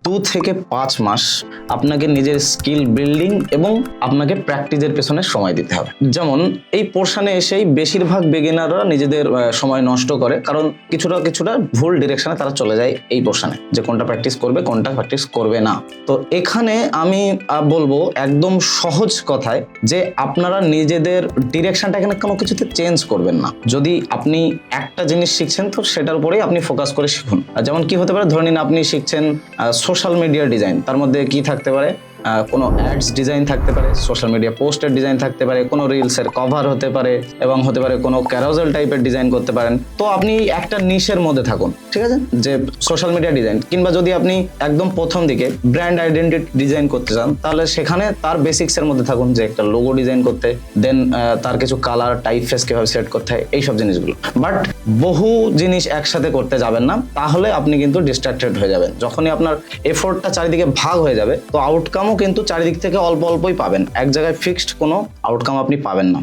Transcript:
থেকে 5 মাস আপনাকে নিজের স্কিল বিল্ডিং এবং আপনাকে প্র্যাকটিসের পেছনে সময় দিতে হবে। যেমন এই পোর্শনে এসেই বেশিরভাগ বিগিনাররা নিজেদের সময় নষ্ট করে, কারণ কিছুটা ভুল ডিরেকশনে তারা চলে যায় এই পোর্শনে, যে কোনটা প্র্যাকটিস করবে কোনটা প্র্যাকটিস করবে না। তো এখানে আমি বলবো একদম সহজ কথায় যে আপনারা নিজেদের ডিরেকশনটা এখানে কোনো কিছুতে চেঞ্জ করবেন না। যদি আপনি একটা জিনিস শিখছেন তো সেটার উপরেই আপনি ফোকাস করে শিখুন। যেমন কি হতে পারে, ধরে নিন আপনি শিখছেন সোশ্যাল মিডিয়া ডিজাইন, তার মধ্যে কি থাকতে পারে, কোনো অ্যাডস ডিজাইন থাকতে পারে, সোশ্যাল মিডিয়া পোস্টের ডিজাইন থাকতে পারে, কোনো রিলসের কভার হতে পারে, এবং হতে পারে কোনো ক্যারোজেল টাইপের ডিজাইন করতে পারেন। তো আপনি একটা নিশের মধ্যে থাকুন, ঠিক আছে, যে সোশ্যাল মিডিয়া ডিজাইন। কিংবা যদি আপনি একদম প্রথম দিকে ব্র্যান্ড আইডেন্টিটি ডিজাইন করতে চান, তাহলে সেখানে তার বেসিক্সের মধ্যে থাকুন, যে একটা লোগো ডিজাইন করতে, দেন তার কিছু কালার টাইপ ফেস কিভাবে সেট করতে হয়, এইসব জিনিসগুলো। বাট বহু জিনিস একসাথে করতে যাবেন না, তাহলে আপনি কিন্তু ডিস্ট্রাক্টেড হয়ে যাবেন। যখনই আপনার এফোর্টটা চারিদিকে ভাগ হয়ে যাবে, তো আউটকাম কিন্তু চারিদিক থেকে অল্প অল্পই পাবেন, এক জায়গায় ফিক্সড কোনো আউটকাম আপনি পাবেন না।